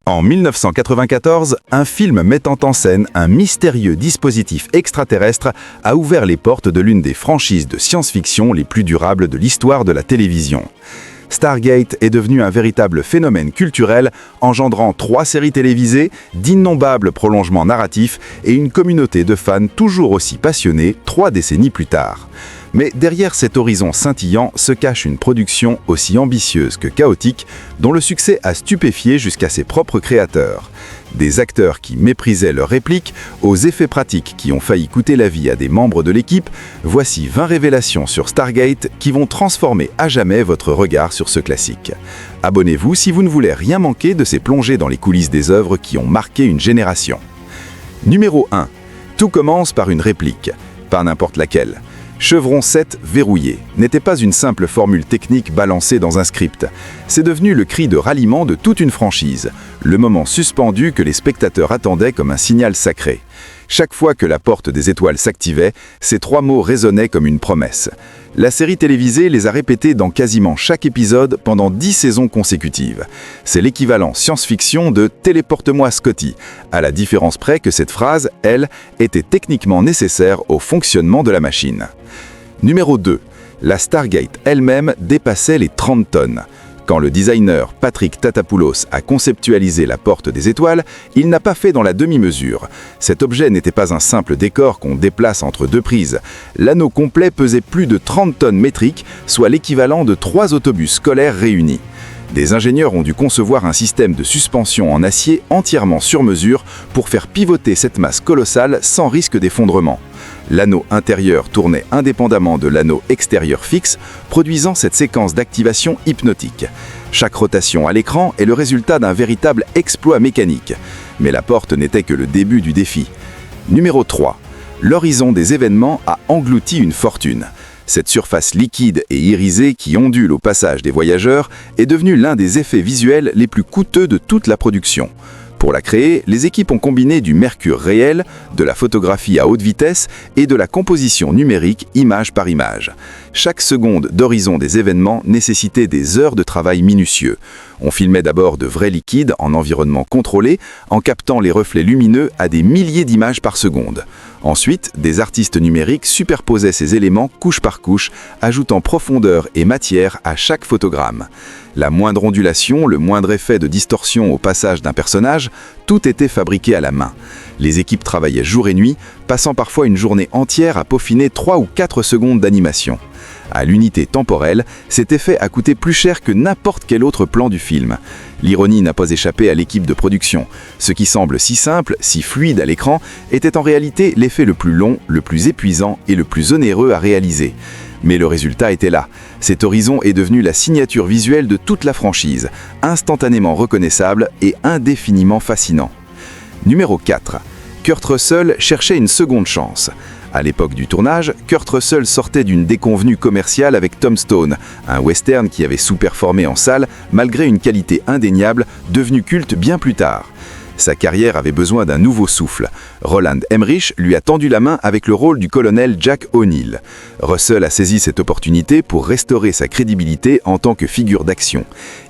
En 1994, un film mettant en scène un mystérieux dispositif extraterrestre a ouvert les portes de l'une des franchises de science-fiction les plus durables de l'histoire de la télévision. Stargate est devenu un véritable phénomène culturel, engendrant 3 séries télévisées, d'innombrables prolongements narratifs et une communauté de fans toujours aussi passionnés 3 décennies plus tard. Mais derrière cet horizon scintillant se cache une production aussi ambitieuse que chaotique, dont le succès a stupéfié jusqu'à ses propres créateurs. Des acteurs qui méprisaient leurs répliques, aux effets pratiques qui ont failli coûter la vie à des membres de l'équipe, voici 20 révélations sur Stargate qui vont transformer à jamais votre regard sur ce classique. Abonnez-vous si vous ne voulez rien manquer de ces plongées dans les coulisses des œuvres qui ont marqué une génération. Numéro 1. Tout commence par une réplique, pas n'importe laquelle. Chevron 7 verrouillé n'était pas une simple formule technique balancée dans un script. C'est devenu le cri de ralliement de toute une franchise, le moment suspendu que les spectateurs attendaient comme un signal sacré. Chaque fois que la porte des étoiles s'activait, ces 3 mots résonnaient comme une promesse. La série télévisée les a répétés dans quasiment chaque épisode pendant 10 saisons consécutives. C'est l'équivalent science-fiction de « Téléporte-moi Scotty », à la différence près que cette phrase, elle, était techniquement nécessaire au fonctionnement de la machine. Numéro 2. La Stargate elle-même dépassait les 30 tonnes. Quand le designer Patrick Tatapoulos a conceptualisé la porte des étoiles, il n'a pas fait dans la demi-mesure. Cet objet n'était pas un simple décor qu'on déplace entre 2 prises. L'anneau complet pesait plus de 30 tonnes métriques, soit l'équivalent de 3 autobus scolaires réunis. Des ingénieurs ont dû concevoir un système de suspension en acier entièrement sur mesure pour faire pivoter cette masse colossale sans risque d'effondrement. L'anneau intérieur tournait indépendamment de l'anneau extérieur fixe, produisant cette séquence d'activation hypnotique. Chaque rotation à l'écran est le résultat d'un véritable exploit mécanique. Mais la porte n'était que le début du défi. Numéro 3. L'horizon des événements a englouti une fortune. Cette surface liquide et irisée qui ondule au passage des voyageurs est devenue l'un des effets visuels les plus coûteux de toute la production. Pour la créer, les équipes ont combiné du mercure réel, de la photographie à haute vitesse et de la composition numérique image par image. Chaque seconde d'horizon des événements nécessitait des heures de travail minutieux. On filmait d'abord de vrais liquides en environnement contrôlé, en captant les reflets lumineux à des milliers d'images par seconde. Ensuite, des artistes numériques superposaient ces éléments couche par couche, ajoutant profondeur et matière à chaque photogramme. La moindre ondulation, le moindre effet de distorsion au passage d'un personnage, tout était fabriqué à la main. Les équipes travaillaient jour et nuit, passant parfois une journée entière à peaufiner 3 ou 4 secondes d'animation. À l'unité temporelle, cet effet a coûté plus cher que n'importe quel autre plan du film. L'ironie n'a pas échappé à l'équipe de production. Ce qui semble si simple, si fluide à l'écran, était en réalité l'effet le plus long, le plus épuisant et le plus onéreux à réaliser. Mais le résultat était là. Cet horizon est devenu la signature visuelle de toute la franchise, instantanément reconnaissable et indéfiniment fascinant. Numéro 4. Kurt Russell cherchait une seconde chance. À l'époque du tournage, Kurt Russell sortait d'une déconvenue commerciale avec Tombstone, un western qui avait sous-performé en salle malgré une qualité indéniable, devenue culte bien plus tard. Sa carrière avait besoin d'un nouveau souffle. Roland Emmerich lui a tendu la main avec le rôle du colonel Jack O'Neill. Russell a saisi cette opportunité pour restaurer sa crédibilité en tant que figure d'action.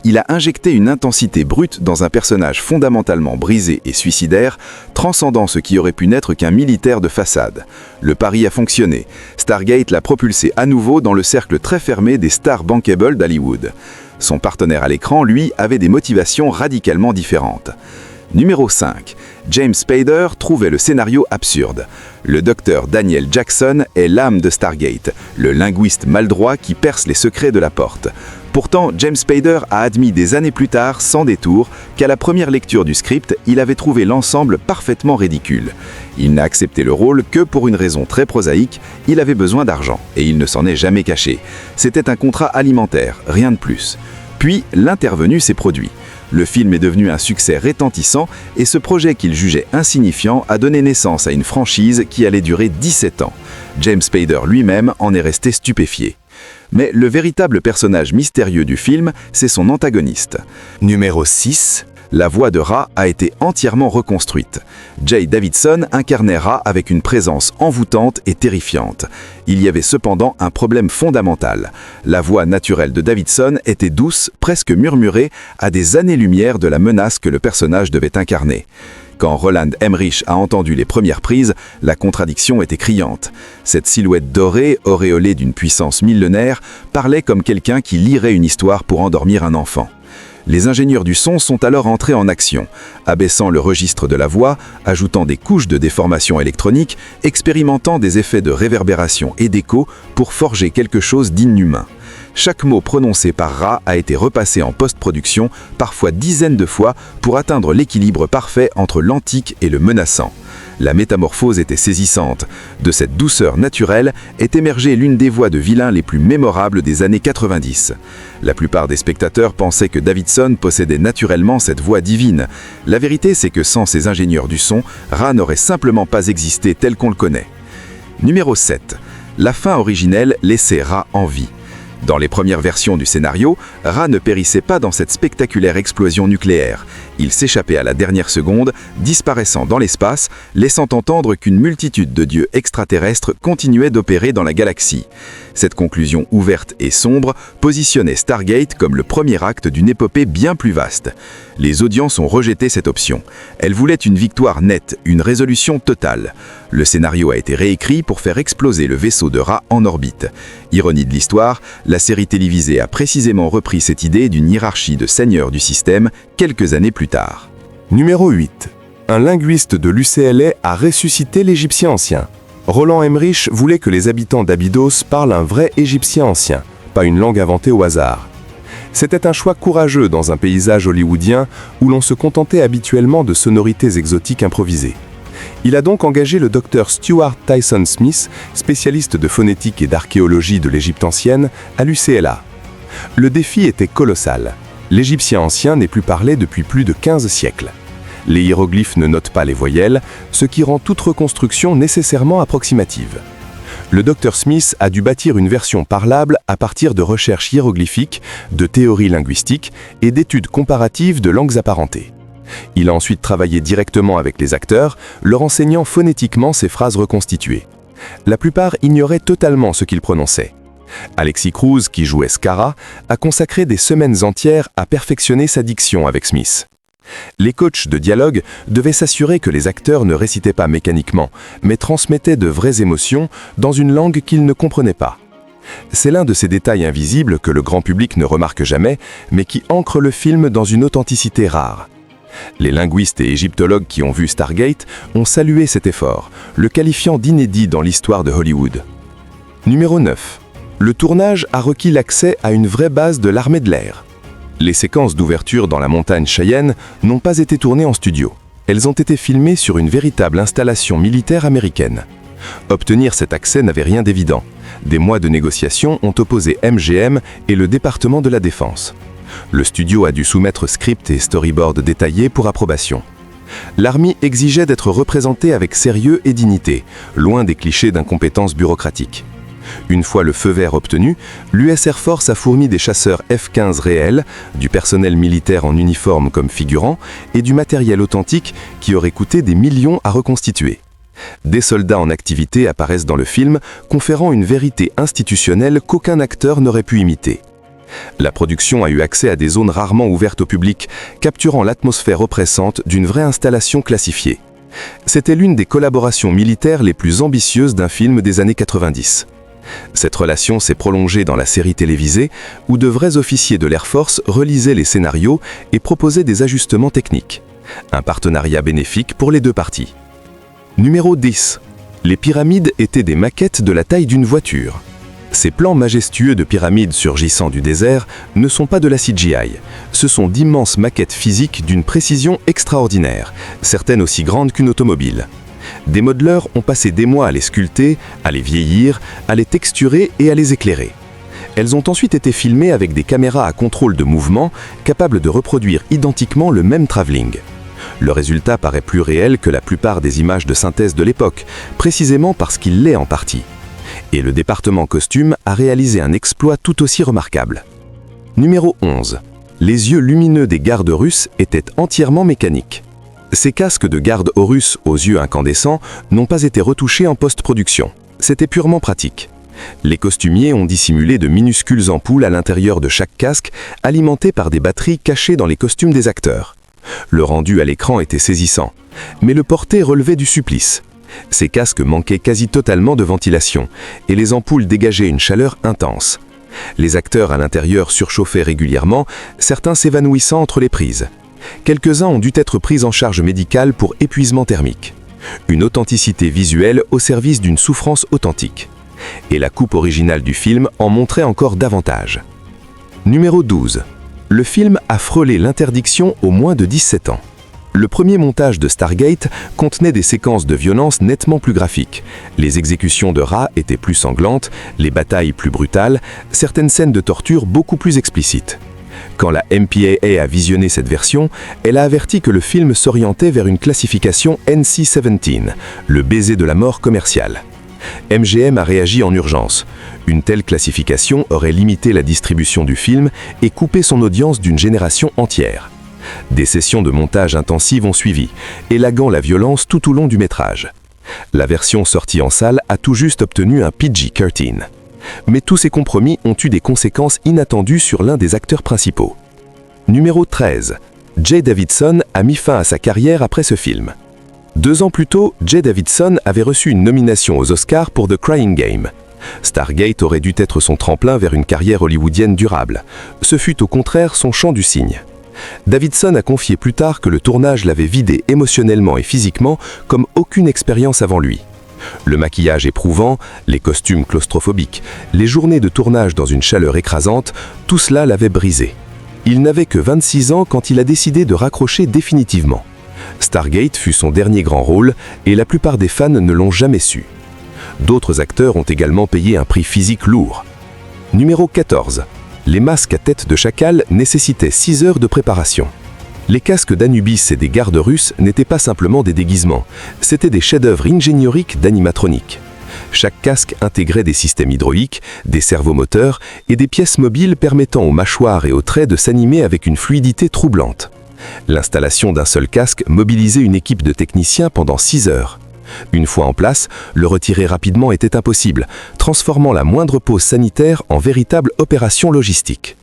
Il a injecté une intensité brute dans un personnage fondamentalement brisé et suicidaire, transcendant ce qui aurait pu n'être qu'un militaire de façade. Le pari a fonctionné. Stargate l'a propulsé à nouveau dans le cercle très fermé des stars bankable d'Hollywood. Son partenaire à l'écran, lui, avait des motivations radicalement différentes. Numéro 5. James Spader trouvait le scénario absurde. Le docteur Daniel Jackson est l'âme de Stargate, le linguiste maladroit qui perce les secrets de la porte. Pourtant, James Spader a admis des années plus tard, sans détour, qu'à la première lecture du script, il avait trouvé l'ensemble parfaitement ridicule. Il n'a accepté le rôle que pour une raison très prosaïque, il avait besoin d'argent, et il ne s'en est jamais caché. C'était un contrat alimentaire, rien de plus. Puis, l'intervenu s'est produit. Le film est devenu un succès retentissant et ce projet qu'il jugeait insignifiant a donné naissance à une franchise qui allait durer 17 ans. James Spader lui-même en est resté stupéfié. Mais le véritable personnage mystérieux du film, c'est son antagoniste. Numéro 6. La voix de Ra a été entièrement reconstruite. Jaye Davidson incarnait Ra avec une présence envoûtante et terrifiante. Il y avait cependant un problème fondamental. La voix naturelle de Davidson était douce, presque murmurée, à des années-lumière de la menace que le personnage devait incarner. Quand Roland Emmerich a entendu les premières prises, la contradiction était criante. Cette silhouette dorée, auréolée d'une puissance millénaire, parlait comme quelqu'un qui lirait une histoire pour endormir un enfant. Les ingénieurs du son sont alors entrés en action, abaissant le registre de la voix, ajoutant des couches de déformation électronique, expérimentant des effets de réverbération et d'écho pour forger quelque chose d'inhumain. Chaque mot prononcé par Ra a été repassé en post-production, parfois dizaines de fois, pour atteindre l'équilibre parfait entre l'antique et le menaçant. La métamorphose était saisissante. De cette douceur naturelle est émergée l'une des voix de vilains les plus mémorables des années 90. La plupart des spectateurs pensaient que Davidson possédait naturellement cette voix divine. La vérité, c'est que sans ces ingénieurs du son, Ra n'aurait simplement pas existé tel qu'on le connaît. Numéro 7. La fin originelle laissait Ra en vie. Dans les premières versions du scénario, Ra ne périssait pas dans cette spectaculaire explosion nucléaire. Il s'échappait à la dernière seconde, disparaissant dans l'espace, laissant entendre qu'une multitude de dieux extraterrestres continuaient d'opérer dans la galaxie. Cette conclusion ouverte et sombre positionnait Stargate comme le premier acte d'une épopée bien plus vaste. Les audiences ont rejeté cette option. Elles voulaient une victoire nette, une résolution totale. Le scénario a été réécrit pour faire exploser le vaisseau de Ra en orbite. Ironie de l'histoire, la série télévisée a précisément repris cette idée d'une hiérarchie de seigneurs du système quelques années plus tard. Numéro 8. Un linguiste de l'UCLA a ressuscité l'égyptien ancien. Roland Emmerich voulait que les habitants d'Abydos parlent un vrai égyptien ancien, pas une langue inventée au hasard. C'était un choix courageux dans un paysage hollywoodien où l'on se contentait habituellement de sonorités exotiques improvisées. Il a donc engagé le docteur Stuart Tyson Smith, spécialiste de phonétique et d'archéologie de l'Égypte ancienne, à l'UCLA. Le défi était colossal. L'égyptien ancien n'est plus parlé depuis plus de 15 siècles. Les hiéroglyphes ne notent pas les voyelles, ce qui rend toute reconstruction nécessairement approximative. Le Dr Smith a dû bâtir une version parlable à partir de recherches hiéroglyphiques, de théories linguistiques et d'études comparatives de langues apparentées. Il a ensuite travaillé directement avec les acteurs, leur enseignant phonétiquement ces phrases reconstituées. La plupart ignoraient totalement ce qu'ils prononçaient. Alexis Cruz, qui jouait Scara, a consacré des semaines entières à perfectionner sa diction avec Smith. Les coachs de dialogue devaient s'assurer que les acteurs ne récitaient pas mécaniquement, mais transmettaient de vraies émotions dans une langue qu'ils ne comprenaient pas. C'est l'un de ces détails invisibles que le grand public ne remarque jamais, mais qui ancrent le film dans une authenticité rare. Les linguistes et égyptologues qui ont vu Stargate ont salué cet effort, le qualifiant d'inédit dans l'histoire de Hollywood. Numéro 9. Le tournage a requis l'accès à une vraie base de l'armée de l'air. Les séquences d'ouverture dans la montagne Cheyenne n'ont pas été tournées en studio. Elles ont été filmées sur une véritable installation militaire américaine. Obtenir cet accès n'avait rien d'évident. Des mois de négociations ont opposé MGM et le département de la Défense. Le studio a dû soumettre script et storyboard détaillés pour approbation. L'armée exigeait d'être représentée avec sérieux et dignité, loin des clichés d'incompétence bureaucratique. Une fois le feu vert obtenu, l'US Air Force a fourni des chasseurs F-15 réels, du personnel militaire en uniforme comme figurant et du matériel authentique qui aurait coûté des millions à reconstituer. Des soldats en activité apparaissent dans le film, conférant une vérité institutionnelle qu'aucun acteur n'aurait pu imiter. La production a eu accès à des zones rarement ouvertes au public, capturant l'atmosphère oppressante d'une vraie installation classifiée. C'était l'une des collaborations militaires les plus ambitieuses d'un film des années 90. Cette relation s'est prolongée dans la série télévisée, où de vrais officiers de l'Air Force relisaient les scénarios et proposaient des ajustements techniques. Un partenariat bénéfique pour les deux parties. Numéro 10. Les pyramides étaient des maquettes de la taille d'une voiture. Ces plans majestueux de pyramides surgissant du désert ne sont pas de la CGI. Ce sont d'immenses maquettes physiques d'une précision extraordinaire, certaines aussi grandes qu'une automobile. Des modeleurs ont passé des mois à les sculpter, à les vieillir, à les texturer et à les éclairer. Elles ont ensuite été filmées avec des caméras à contrôle de mouvement, capables de reproduire identiquement le même travelling. Le résultat paraît plus réel que la plupart des images de synthèse de l'époque, précisément parce qu'il l'est en partie. Et le département costume a réalisé un exploit tout aussi remarquable. Numéro 11. Les yeux lumineux des gardes russes étaient entièrement mécaniques. Ces casques de garde Horus aux yeux incandescents n'ont pas été retouchés en post-production. C'était purement pratique. Les costumiers ont dissimulé de minuscules ampoules à l'intérieur de chaque casque, alimentées par des batteries cachées dans les costumes des acteurs. Le rendu à l'écran était saisissant, mais le porté relevait du supplice. Ces casques manquaient quasi totalement de ventilation, et les ampoules dégageaient une chaleur intense. Les acteurs à l'intérieur surchauffaient régulièrement, certains s'évanouissant entre les prises. Quelques-uns ont dû être pris en charge médicale pour épuisement thermique. Une authenticité visuelle au service d'une souffrance authentique. Et la coupe originale du film en montrait encore davantage. Numéro 12. Le film a frôlé l'interdiction aux moins de 17 ans. Le premier montage de Stargate contenait des séquences de violence nettement plus graphiques. Les exécutions de rats étaient plus sanglantes, les batailles plus brutales, certaines scènes de torture beaucoup plus explicites. Quand la MPAA a visionné cette version, elle a averti que le film s'orientait vers une classification NC-17, le baiser de la mort commercial. MGM a réagi en urgence. Une telle classification aurait limité la distribution du film et coupé son audience d'une génération entière. Des sessions de montage intensives ont suivi, élaguant la violence tout au long du métrage. La version sortie en salle a tout juste obtenu un PG-13. Mais tous ces compromis ont eu des conséquences inattendues sur l'un des acteurs principaux. Numéro 13. Jay Davidson a mis fin à sa carrière après ce film. 2 ans plus tôt, Jay Davidson avait reçu une nomination aux Oscars pour The Crying Game. Stargate aurait dû être son tremplin vers une carrière hollywoodienne durable. Ce fut au contraire son chant du cygne. Davidson a confié plus tard que le tournage l'avait vidé émotionnellement et physiquement comme aucune expérience avant lui. Le maquillage éprouvant, les costumes claustrophobiques, les journées de tournage dans une chaleur écrasante, tout cela l'avait brisé. Il n'avait que 26 ans quand il a décidé de raccrocher définitivement. Stargate fut son dernier grand rôle et la plupart des fans ne l'ont jamais su. D'autres acteurs ont également payé un prix physique lourd. Numéro 14. Les masques à tête de chacal nécessitaient 6 heures de préparation. Les casques d'Anubis et des gardes russes n'étaient pas simplement des déguisements, c'étaient des chefs-d'œuvre ingéniuriques d'animatronique. Chaque casque intégrait des systèmes hydrauliques, des servomoteurs et des pièces mobiles permettant aux mâchoires et aux traits de s'animer avec une fluidité troublante. L'installation d'un seul casque mobilisait une équipe de techniciens pendant 6 heures. Une fois en place, le retirer rapidement était impossible, transformant la moindre pause sanitaire en véritable opération logistique.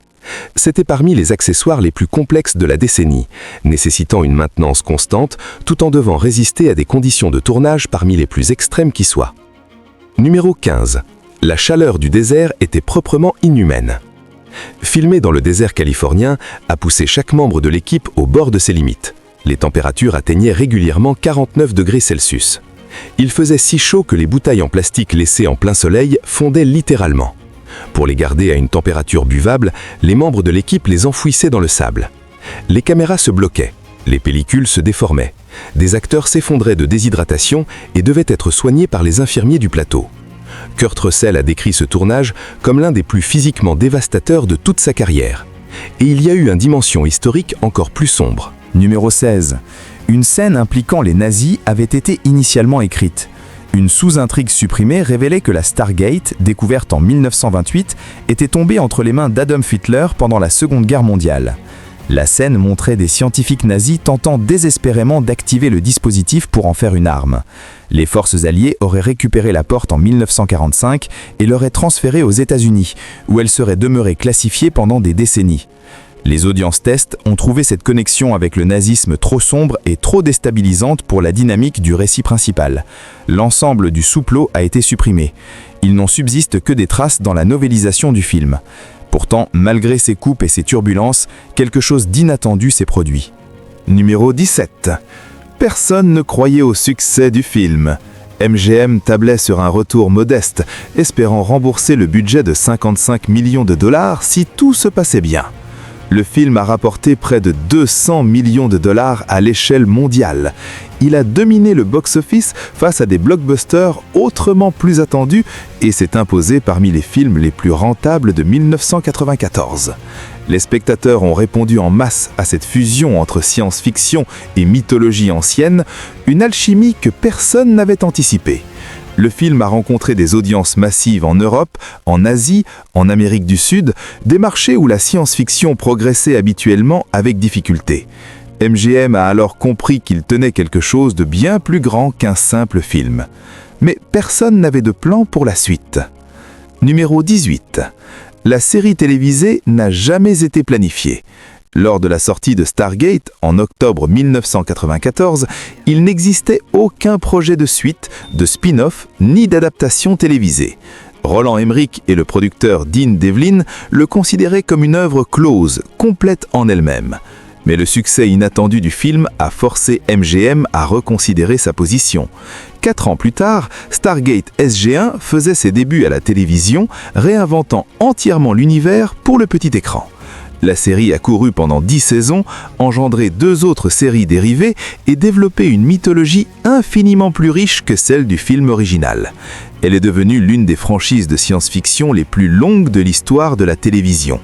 C'était parmi les accessoires les plus complexes de la décennie, nécessitant une maintenance constante tout en devant résister à des conditions de tournage parmi les plus extrêmes qui soient. Numéro 15. La chaleur du désert était proprement inhumaine. Filmé dans le désert californien a poussé chaque membre de l'équipe au bord de ses limites. Les températures atteignaient régulièrement 49 degrés Celsius. Il faisait si chaud que les bouteilles en plastique laissées en plein soleil fondaient littéralement. Pour les garder à une température buvable, les membres de l'équipe les enfouissaient dans le sable. Les caméras se bloquaient, les pellicules se déformaient. Des acteurs s'effondraient de déshydratation et devaient être soignés par les infirmiers du plateau. Kurt Russell a décrit ce tournage comme l'un des plus physiquement dévastateurs de toute sa carrière. Et il y a eu une dimension historique encore plus sombre. Numéro 16. Une scène impliquant les nazis avait été initialement écrite. Une sous-intrigue supprimée révélait que la Stargate, découverte en 1928, était tombée entre les mains d'Adolf Hitler pendant la Seconde Guerre mondiale. La scène montrait des scientifiques nazis tentant désespérément d'activer le dispositif pour en faire une arme. Les forces alliées auraient récupéré la porte en 1945 et l'auraient transférée aux États-Unis, où elle serait demeurée classifiée pendant des décennies. Les audiences test ont trouvé cette connexion avec le nazisme trop sombre et trop déstabilisante pour la dynamique du récit principal. L'ensemble du sous-plot a été supprimé. Il n'en subsiste que des traces dans la novélisation du film. Pourtant, malgré ces coupes et ces turbulences, quelque chose d'inattendu s'est produit. Numéro 17. Personne ne croyait au succès du film. MGM tablait sur un retour modeste, espérant rembourser le budget de 55 millions de dollars si tout se passait bien. Le film a rapporté près de 200 millions de dollars à l'échelle mondiale. Il a dominé le box-office face à des blockbusters autrement plus attendus et s'est imposé parmi les films les plus rentables de 1994. Les spectateurs ont répondu en masse à cette fusion entre science-fiction et mythologie ancienne, une alchimie que personne n'avait anticipée. Le film a rencontré des audiences massives en Europe, en Asie, en Amérique du Sud, des marchés où la science-fiction progressait habituellement avec difficulté. MGM a alors compris qu'il tenait quelque chose de bien plus grand qu'un simple film. Mais personne n'avait de plan pour la suite. Numéro 18. La série télévisée n'a jamais été planifiée. Lors de la sortie de Stargate, en octobre 1994, il n'existait aucun projet de suite, de spin-off, ni d'adaptation télévisée. Roland Emmerich et le producteur Dean Devlin le considéraient comme une œuvre close, complète en elle-même. Mais le succès inattendu du film a forcé MGM à reconsidérer sa position. 4 ans plus tard, Stargate SG-1 faisait ses débuts à la télévision, réinventant entièrement l'univers pour le petit écran. La série a couru pendant 10 saisons, engendré 2 autres séries dérivées et développé une mythologie infiniment plus riche que celle du film original. Elle est devenue l'une des franchises de science-fiction les plus longues de l'histoire de la télévision.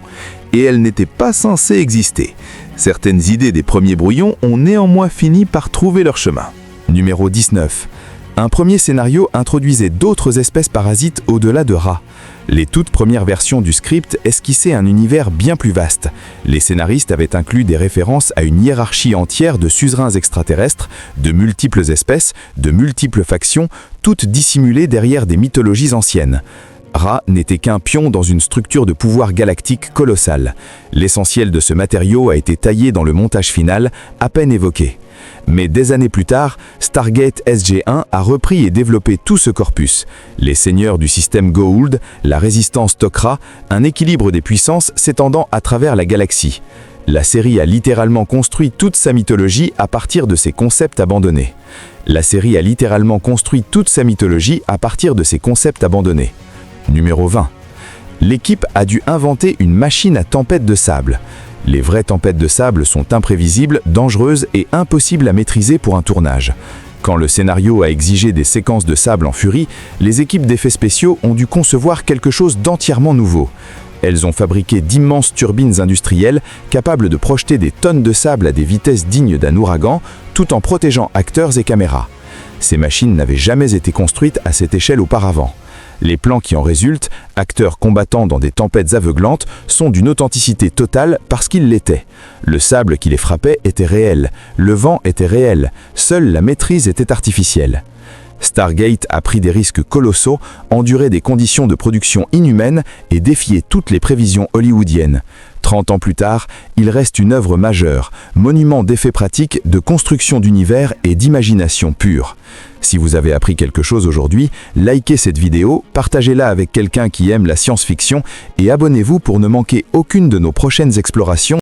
Et elle n'était pas censée exister. Certaines idées des premiers brouillons ont néanmoins fini par trouver leur chemin. Numéro 19. Un premier scénario introduisait d'autres espèces parasites au-delà de rats. Les toutes premières versions du script esquissaient un univers bien plus vaste. Les scénaristes avaient inclus des références à une hiérarchie entière de suzerains extraterrestres, de multiples espèces, de multiples factions, toutes dissimulées derrière des mythologies anciennes. Ra n'était qu'un pion dans une structure de pouvoir galactique colossale. L'essentiel de ce matériau a été taillé dans le montage final, à peine évoqué. Mais des années plus tard, Stargate SG-1 a repris et développé tout ce corpus. Les seigneurs du système Goa'uld, la résistance Tok'ra, un équilibre des puissances s'étendant à travers la galaxie. La série a littéralement construit toute sa mythologie à partir de ces concepts abandonnés. Numéro 20. L'équipe a dû inventer une machine à tempête de sable. Les vraies tempêtes de sable sont imprévisibles, dangereuses et impossibles à maîtriser pour un tournage. Quand le scénario a exigé des séquences de sable en furie, les équipes d'effets spéciaux ont dû concevoir quelque chose d'entièrement nouveau. Elles ont fabriqué d'immenses turbines industrielles capables de projeter des tonnes de sable à des vitesses dignes d'un ouragan, tout en protégeant acteurs et caméras. Ces machines n'avaient jamais été construites à cette échelle auparavant. Les plans qui en résultent, acteurs combattant dans des tempêtes aveuglantes, sont d'une authenticité totale parce qu'ils l'étaient. Le sable qui les frappait était réel, le vent était réel, seule la maîtrise était artificielle. Stargate a pris des risques colossaux, enduré des conditions de production inhumaines et défié toutes les prévisions hollywoodiennes. 30 ans plus tard, il reste une œuvre majeure, monument d'effets pratiques, de construction d'univers et d'imagination pure. Si vous avez appris quelque chose aujourd'hui, likez cette vidéo, partagez-la avec quelqu'un qui aime la science-fiction et abonnez-vous pour ne manquer aucune de nos prochaines explorations.